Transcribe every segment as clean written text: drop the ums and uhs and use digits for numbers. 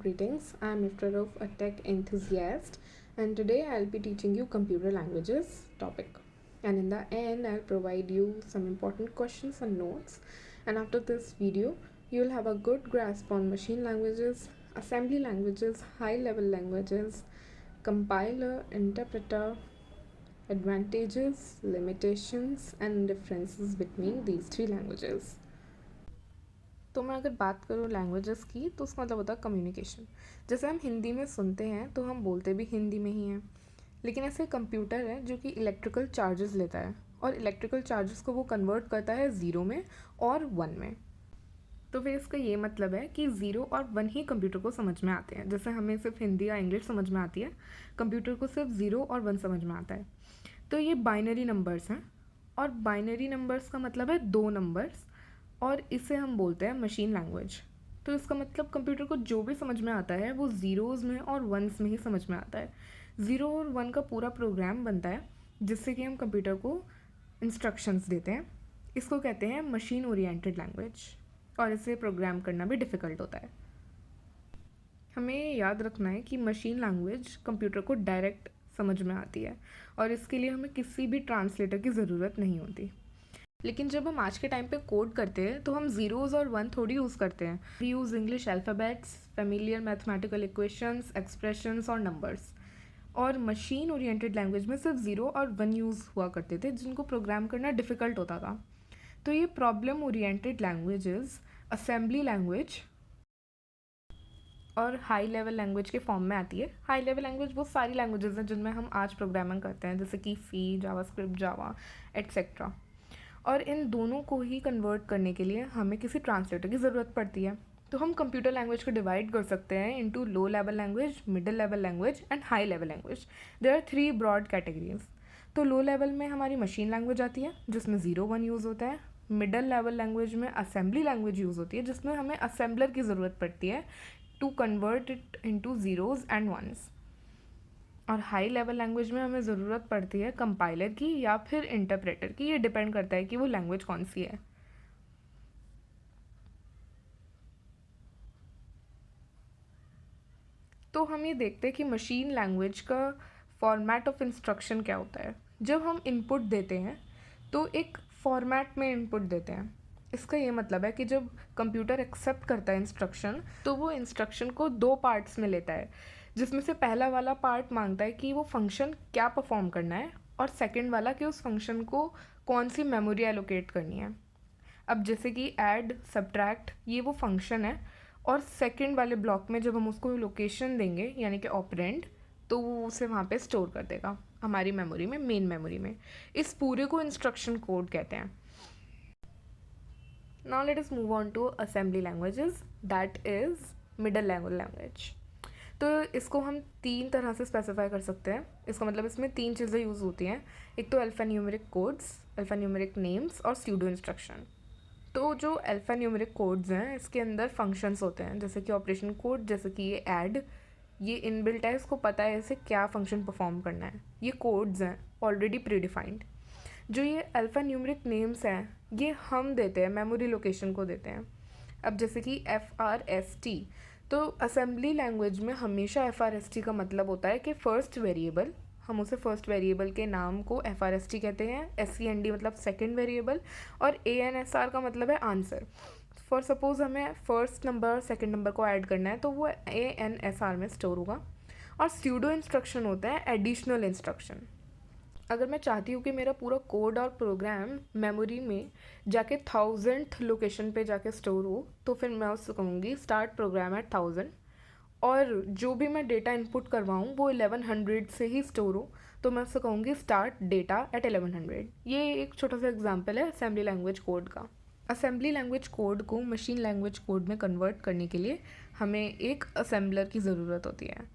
Greetings, I am Iftar, a tech enthusiast, and today I'll be teaching you computer languages topic. And in the end, I'll provide you some important questions and notes. And after this video, you'll have a good grasp on machine languages, assembly languages, high level languages, compiler, interpreter, advantages, limitations, and differences between these three languages. तो मैं अगर बात करूँ languages की तो उसका मतलब होता है कम्युनिकेशन। जैसे हम हिंदी में सुनते हैं तो हम बोलते भी हिंदी में ही हैं, लेकिन ऐसे कंप्यूटर है जो कि इलेक्ट्रिकल चार्जेस लेता है और इलेक्ट्रिकल चार्जेस को वो कन्वर्ट करता है ज़ीरो में और वन में। तो फिर इसका ये मतलब है कि ज़ीरो और वन ही कंप्यूटर को समझ में आते हैं। जैसे हमें सिर्फ हिंदी या इंग्लिश समझ में आती है, कंप्यूटर को सिर्फ ज़ीरो और वन समझ में आता है। तो ये बाइनरी नंबर्स हैं और बाइनरी नंबर्स का मतलब है दो नंबर्स, और इसे हम बोलते हैं मशीन लैंग्वेज। तो इसका मतलब कंप्यूटर को जो भी समझ में आता है वो ज़ीरोज़ में और वंस में ही समझ में आता है। ज़ीरो और वन का पूरा प्रोग्राम बनता है जिससे कि हम कंप्यूटर को इंस्ट्रक्शंस देते हैं। इसको कहते हैं मशीन ओरिएंटेड लैंग्वेज, और इसे प्रोग्राम करना भी डिफ़िकल्ट होता है। हमें याद रखना है कि मशीन लैंग्वेज कंप्यूटर को डायरेक्ट समझ में आती है और इसके लिए हमें किसी भी ट्रांसलेटर की ज़रूरत नहीं होती। लेकिन जब हम आज के टाइम पे कोड करते हैं तो हम ज़ीरोज़ और वन थोड़ी यूज़ करते हैं। We use English alphabets, familiar mathematical equations, expressions और नंबर्स। और मशीन ओरिएंटेड लैंग्वेज में सिर्फ ज़ीरो और वन यूज़ हुआ करते थे जिनको प्रोग्राम करना डिफ़िकल्ट होता था। तो ये problem oriented languages assembly language और हाई लेवल लैंग्वेज के फॉर्म में आती है। हाई लेवल लैंग्वेज वो सारी लैंग्वेजेस हैं जिनमें हम आज प्रोग्रामिंग करते हैं, जैसे कि सी, जावास्क्रिप्ट, जावा एट्सेट्रा। और इन दोनों को ही कन्वर्ट करने के लिए हमें किसी ट्रांसलेटर की ज़रूरत पड़ती है। तो हम कंप्यूटर लैंग्वेज को डिवाइड कर सकते हैं into low level language, middle level language and high level language. There are three broad categories. तो लो लेवल में हमारी मशीन लैंग्वेज आती है जिसमें ज़ीरो वन यूज़ होता है। मिडल लेवल लैंग्वेज में असेंबली लैंग्वेज यूज़ होती है जिसमें हमें असेंबलर की ज़रूरत पड़ती है to convert it into zeros and ones. और हाई लेवल लैंग्वेज में हमें ज़रूरत पड़ती है कंपाइलर की या फिर इंटरप्रेटर की। ये डिपेंड करता है कि वो लैंग्वेज कौन सी है। तो हम ये देखते हैं कि मशीन लैंग्वेज का फॉर्मेट ऑफ इंस्ट्रक्शन क्या होता है। जब हम इनपुट देते हैं तो एक फॉर्मेट में इनपुट देते हैं। इसका ये मतलब है कि जब कंप्यूटर एक्सेप्ट करता है इंस्ट्रक्शन तो वो इंस्ट्रक्शन को दो पार्ट्स में लेता है, जिसमें से पहला वाला पार्ट मांगता है कि वो फंक्शन क्या परफॉर्म करना है और सेकंड वाला कि उस फंक्शन को कौन सी मेमोरी एलोकेट करनी है। अब जैसे कि ऐड, सब्ट्रैक्ट, ये वो फंक्शन है, और सेकंड वाले ब्लॉक में जब हम उसको लोकेशन देंगे यानी कि ऑपरेंड, तो वो उसे वहाँ पे स्टोर कर देगा हमारी मेमोरी में, मेन मेमोरी में। इस पूरे को इंस्ट्रक्शन कोड कहते हैं। Now let us move on to assembly languages, that is middle level language. तो इसको हम तीन तरह से स्पेसिफाई कर सकते हैं। इसका मतलब इसमें तीन चीज़ें यूज़ होती हैं। एक तो अल्फ़ान्यूमेरिक कोड्स, अल्फ़ान्यूमेरिक नेम्स और स्यूडो इंस्ट्रक्शन। तो जो अल्फ़ान्यूमेरिक कोड्स हैं इसके अंदर फंक्शंस होते हैं, जैसे कि ऑपरेशन कोड, जैसे कि ये ऐड, ये इनबिल्ट है, इसको पता है इसे क्या फंक्शन परफॉर्म करना है। ये कोड्स हैं ऑलरेडी प्रीडिफाइंड। जो ये अल्फ़ान्यूमेरिक नेम्स हैं ये हम देते हैं, मेमोरी लोकेशन को देते हैं। अब जैसे कि FRST, तो असेंबली लैंग्वेज में हमेशा FRST का मतलब होता है कि फ़र्स्ट वेरिएबल, हम उसे फर्स्ट वेरिएबल के नाम को FRST कहते हैं। SEND मतलब सेकंड वेरिएबल, और ANSR का मतलब है आंसर। फॉर सपोज हमें फर्स्ट नंबर सेकंड नंबर को ऐड करना है तो वो ANSR में स्टोर होगा। और स्यूडो इंस्ट्रक्शन होता है एडिशनल इंस्ट्रक्शन। अगर मैं चाहती हूँ कि मेरा पूरा कोड और प्रोग्राम मेमोरी में जाके 1000th लोकेशन पे जाके स्टोर हो, तो फिर मैं उससे कहूँगी स्टार्ट प्रोग्राम एट 1000, और जो भी मैं डेटा इनपुट करवाऊँ वो 1100 से ही स्टोर हो, तो मैं उससे कहूँगी स्टार्ट डेटा एट 1100। ये एक छोटा सा एग्जांपल है असेंबली लैंग्वेज कोड का। असेंबली लैंग्वेज कोड को मशीन लैंग्वेज कोड में कन्वर्ट करने के लिए हमें एक असेंबलर की ज़रूरत होती है।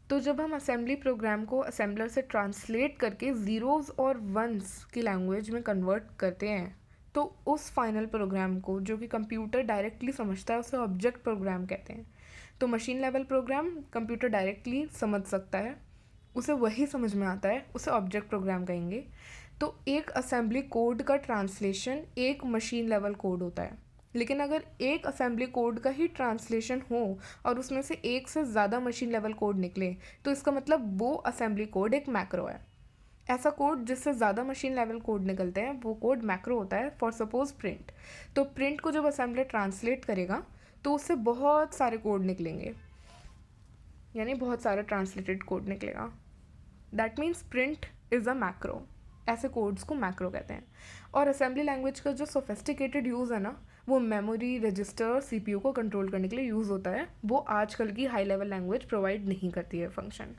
तो जब हम असेंबली प्रोग्राम को असेंबलर से ट्रांसलेट करके ज़ीरोज़ और वंस की लैंग्वेज में कन्वर्ट करते हैं तो उस फाइनल प्रोग्राम को, जो कि कंप्यूटर डायरेक्टली समझता है, उसे ऑब्जेक्ट प्रोग्राम कहते हैं। तो machine level program computer directly समझ सकता है, उसे वही समझ में आता है, उसे ऑब्जेक्ट प्रोग्राम कहेंगे। तो एक असेंबली कोड का ट्रांसलेशन एक मशीन लेवल कोड होता है। लेकिन अगर एक असेंबली कोड का ही ट्रांसलेशन हो और उसमें से एक से ज़्यादा मशीन लेवल कोड निकले तो इसका मतलब वो असेंबली कोड एक मैक्रो है। ऐसा कोड जिससे ज़्यादा मशीन लेवल कोड निकलते हैं वो कोड मैक्रो होता है। फॉर सपोज प्रिंट, तो प्रिंट को जब असेंबलर ट्रांसलेट करेगा तो उससे बहुत सारे कोड निकलेंगे, यानी बहुत सारा ट्रांसलेटेड कोड निकलेगा। That means print is a macro. ऐसे कोड्स को मैक्रो कहते हैं। और असेंबली लैंग्वेज का जो सोफिस्टिकेटेड यूज़ है ना, वो मेमोरी, रजिस्टर, सीपीयू को कंट्रोल करने के लिए यूज़ होता है। वो आजकल की हाई लेवल लैंग्वेज प्रोवाइड नहीं करती है फंक्शन।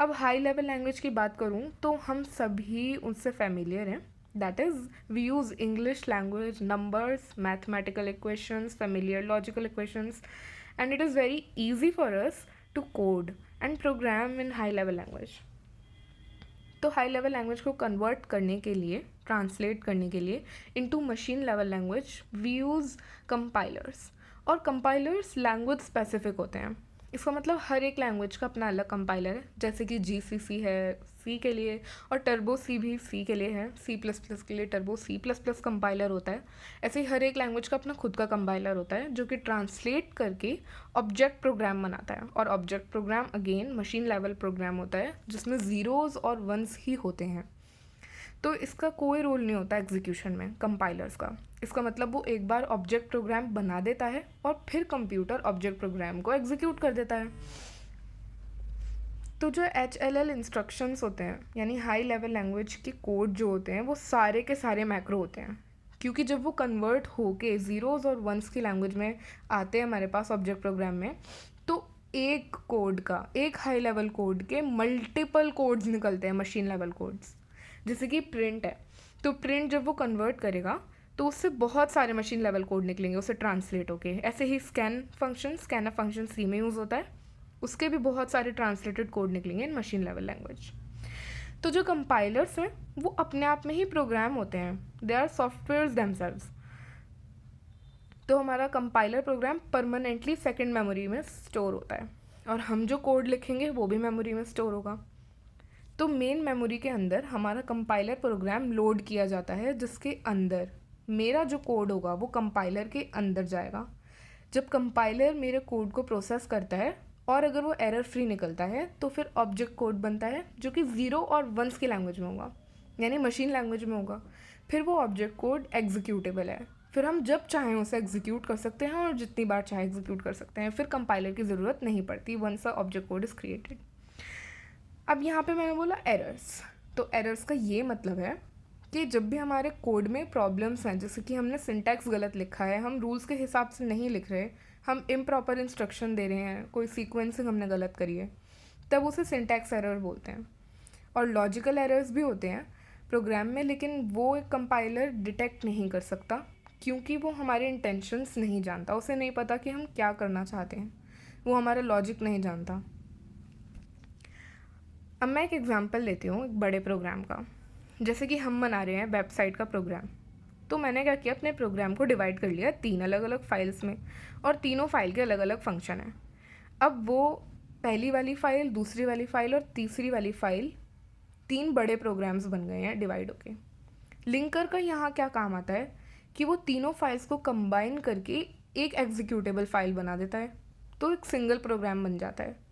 अब हाई लेवल लैंग्वेज की बात करूँ तो हम सभी उनसे फेमिलियर हैं। That is we use English language, numbers, mathematical equations, familiar logical equations, and it is very easy for us to code and program in high level language. तो high level language को convert करने के लिए, translate करने के लिए into machine level language we use compilers. और compilers language specific होते हैं। इसका मतलब हर एक लैंग्वेज का अपना अलग कंपाइलर है। जैसे कि GCC है सी के लिए, और टर्बो सी भी सी के लिए है। C++ के लिए टर्बो C++ कंपाइलर होता है। ऐसे ही हर एक लैंग्वेज का अपना खुद का कंपाइलर होता है जो कि ट्रांसलेट करके ऑब्जेक्ट प्रोग्राम बनाता है। और object program again machine level program होता है जिसमें ज़ीरोज़ और वंस ही होते हैं। तो इसका कोई रोल नहीं होता एग्जीक्यूशन में कंपाइलर्स का। इसका मतलब वो एक बार ऑब्जेक्ट प्रोग्राम बना देता है और फिर कंप्यूटर ऑब्जेक्ट प्रोग्राम को एग्जीक्यूट कर देता है। तो जो HLL इंस्ट्रक्शंस होते हैं, यानी हाई लेवल लैंग्वेज के कोड जो होते हैं, वो सारे के सारे मैक्रो होते हैं। क्योंकि जब वो कन्वर्ट होके ज़ीरोज़ और वंस की लैंग्वेज में आते हैं हमारे पास ऑब्जेक्ट प्रोग्राम में, तो एक कोड का, एक हाई लेवल कोड के मल्टीपल कोड्स निकलते हैं, मशीन लेवल कोड्स। जैसे कि प्रिंट है, तो प्रिंट जब वो कन्वर्ट करेगा तो उससे बहुत सारे मशीन लेवल कोड निकलेंगे उसे ट्रांसलेट होके। ऐसे ही स्कैनर फंक्शन सी में यूज़ होता है, उसके भी बहुत सारे ट्रांसलेटेड कोड निकलेंगे इन मशीन लेवल लैंग्वेज। तो जो कंपाइलर्स हैं वो अपने आप में ही प्रोग्राम होते हैं, दे आर सॉफ्टवेयर्स देमसेल्व्स। तो हमारा compiler program permanently second memory में स्टोर होता है, और हम जो कोड लिखेंगे वो भी मेमोरी में स्टोर होगा। तो मेन मेमोरी के अंदर हमारा कंपाइलर प्रोग्राम लोड किया जाता है, जिसके अंदर मेरा जो कोड होगा वो कंपाइलर के अंदर जाएगा। जब कंपाइलर मेरे कोड को प्रोसेस करता है और अगर वो एरर फ्री निकलता है तो फिर ऑब्जेक्ट कोड बनता है जो कि ज़ीरो और वंस की लैंग्वेज में होगा, यानी मशीन लैंग्वेज में होगा। फिर वो ऑब्जेक्ट कोड एग्जीक्यूटेबल है, फिर हम जब चाहें उसे एग्जीक्यूट कर सकते हैं और जितनी बार चाहे एग्जीक्यूट कर सकते हैं। फिर कंपाइलर की ज़रूरत नहीं पड़ती once a object code is created. अब यहाँ पे मैंने बोला एरर्स, तो एरर्स का ये मतलब है कि जब भी हमारे कोड में प्रॉब्लम्स हैं, जैसे कि हमने सिंटैक्स गलत लिखा है, हम रूल्स के हिसाब से नहीं लिख रहे, हम इम्प्रॉपर इंस्ट्रक्शन दे रहे हैं, कोई सीक्वेंसिंग हमने गलत करी है, तब उसे सिंटैक्स एरर बोलते हैं। और लॉजिकल एरर्स भी होते हैं प्रोग्राम में, लेकिन वो एक कंपाइलर डिटेक्ट नहीं कर सकता क्योंकि वो हमारे इंटेंशंस नहीं जानता, उसे नहीं पता कि हम क्या करना चाहते हैं, वो हमारा लॉजिक नहीं जानता। अब मैं एक एग्जांपल लेती हूँ एक बड़े प्रोग्राम का। जैसे कि हम बना रहे हैं वेबसाइट का प्रोग्राम, तो मैंने क्या किया, अपने प्रोग्राम को डिवाइड कर लिया 3 अलग अलग फाइल्स में, और तीनों फाइल के अलग अलग फंक्शन हैं। अब वो पहली वाली फ़ाइल, दूसरी वाली फ़ाइल और तीसरी वाली फ़ाइल 3 बड़े प्रोग्राम्स बन गए हैं डिवाइड होके। लिंकर का यहाँ क्या काम आता है कि वो तीनों फाइल्स को कंबाइन करके एक एग्जीक्यूटेबल फाइल बना देता है, तो एक सिंगल प्रोग्राम बन जाता है।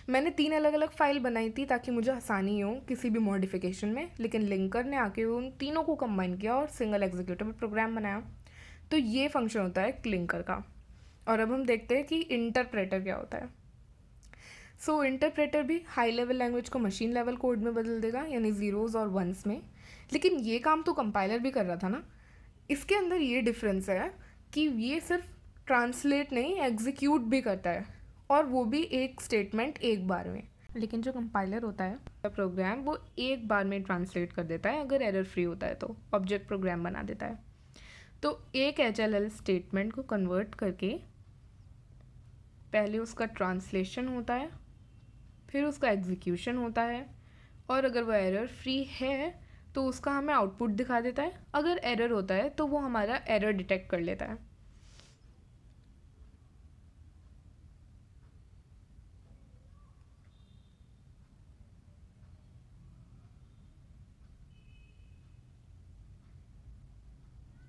मैंने 3 अलग अलग फ़ाइल बनाई थी ताकि मुझे आसानी हो किसी भी मॉडिफिकेशन में, लेकिन लिंकर ने आके उन तीनों को कंबाइन किया और सिंगल एग्जीक्यूटेबल प्रोग्राम बनाया। तो ये फंक्शन होता है लिंकर का। और अब हम देखते हैं कि इंटरप्रेटर क्या होता है। सो इंटरप्रेटर भी हाई लेवल लैंग्वेज को मशीन लेवल कोड में बदल देगा, यानी ज़ीरोज़ और वंस में। लेकिन ये काम तो कंपाइलर भी कर रहा था ना। इसके अंदर ये डिफरेंस है कि ये सिर्फ ट्रांसलेट नहीं, एग्जीक्यूट भी करता है, और वो भी एक स्टेटमेंट एक बार में। लेकिन जो कंपाइलर होता है प्रोग्राम, वो एक बार में ट्रांसलेट कर देता है, अगर एरर फ्री होता है तो ऑब्जेक्ट प्रोग्राम बना देता है। तो एक HLL स्टेटमेंट को कन्वर्ट करके पहले उसका ट्रांसलेशन होता है, फिर उसका एग्जीक्यूशन होता है, और अगर वो एरर फ्री है तो उसका हमें आउटपुट दिखा देता है। अगर एरर होता है तो वो हमारा एरर डिटेक्ट कर लेता है।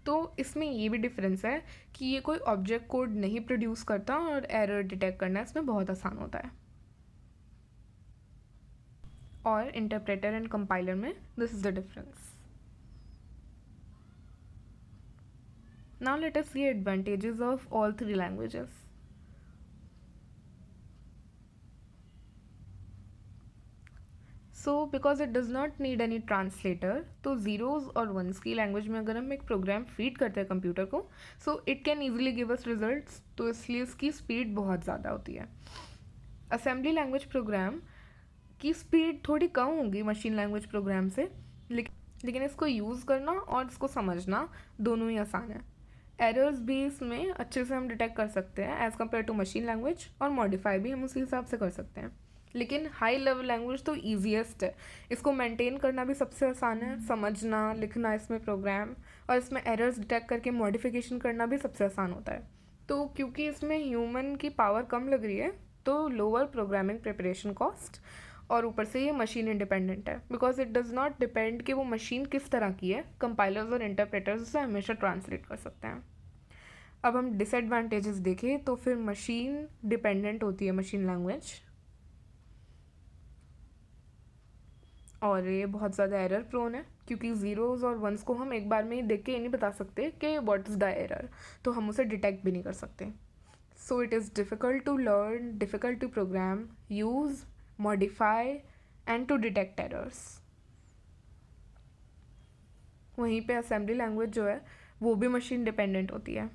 तो इसमें ये भी डिफरेंस है कि ये कोई ऑब्जेक्ट कोड नहीं प्रोड्यूस करता और एरर डिटेक्ट करना इसमें बहुत आसान होता है। और इंटरप्रेटर एंड कंपाइलर में this is the difference. Now let us see advantages of all three languages. So because it does not need any translator, तो ज़ीरोज़ और वंस की लैंग्वेज में अगर हम एक प्रोग्राम फीड करते हैं कंप्यूटर को, so it can easily give us results, तो इसलिए इसकी स्पीड बहुत ज़्यादा होती है। असेंबली लैंग्वेज प्रोग्राम की स्पीड थोड़ी कम होगी मशीन लैंग्वेज प्रोग्राम से, लेकिन इसको यूज़ करना और इसको समझना दोनों ही आसान है। एरर्स भी इसमें अच्छे से हम डिटेक्ट कर सकते हैं as compare to machine language, और मॉडिफाई भी हम उसी हिसाब से कर सकते हैं। लेकिन हाई लेवल लैंग्वेज तो ईजीएस्ट है, इसको मेंटेन करना भी सबसे आसान है, समझना लिखना इसमें प्रोग्राम और इसमें एरर्स डिटेक्ट करके मॉडिफिकेशन करना भी सबसे आसान होता है। तो क्योंकि इसमें ह्यूमन की पावर कम लग रही है, तो लोअर प्रोग्रामिंग प्रिपरेशन कॉस्ट, और ऊपर से ये मशीन इंडिपेंडेंट है because it does not depend कि वो मशीन किस तरह की है। कंपाइलर्स और इंटरप्रेटर्स उसे हमेशा ट्रांसलेट कर सकते हैं। अब हम डिसएडवांटेजेस देखें तो फिर मशीन डिपेंडेंट होती है मशीन लैंग्वेज, और ये बहुत ज़्यादा एरर प्रोन है क्योंकि ज़ीरोज़ और वंस को हम एक बार में ही देख के ये नहीं बता सकते कि व्हाट इज़ द एरर, तो हम उसे डिटेक्ट भी नहीं कर सकते। So it is difficult to learn, difficult to program, use, modify and to detect errors. वहीं पे असेंबली लैंग्वेज जो है वो भी मशीन डिपेंडेंट होती है,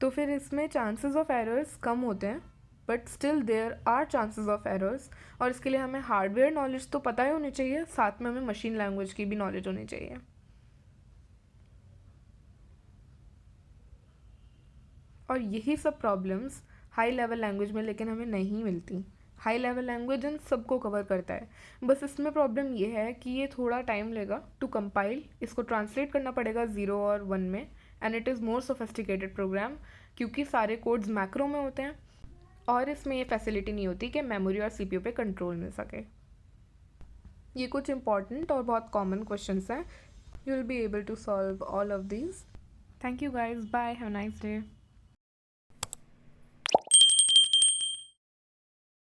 तो फिर इसमें चांसेस ऑफ एरर्स कम होते हैं, but still there are chances of errors, और इसके लिए हमें हार्डवेयर नॉलेज तो पता ही होनी चाहिए, साथ में हमें मशीन लैंग्वेज की भी नॉलेज होनी चाहिए। और यही सब प्रॉब्लम्स हाई लेवल लैंग्वेज में लेकिन हमें नहीं मिलती। हाई लेवल लैंग्वेज इन सबको कवर करता है, बस इसमें प्रॉब्लम ये है कि ये थोड़ा टाइम लेगा टू कंपाइल, इसको ट्रांसलेट करना पड़ेगा ज़ीरो और वन में, and it is more sophisticated program क्योंकि सारे कोड्स मैक्रो में होते हैं, और इसमें ये फैसिलिटी नहीं होती कि मेमोरी और सीपीयू पे कंट्रोल मिल सके। ये कुछ इंपॉर्टेंट और बहुत कॉमन क्वेश्चंस हैं, you will be able to solve all of these. Thank you guys, bye, have a nice day.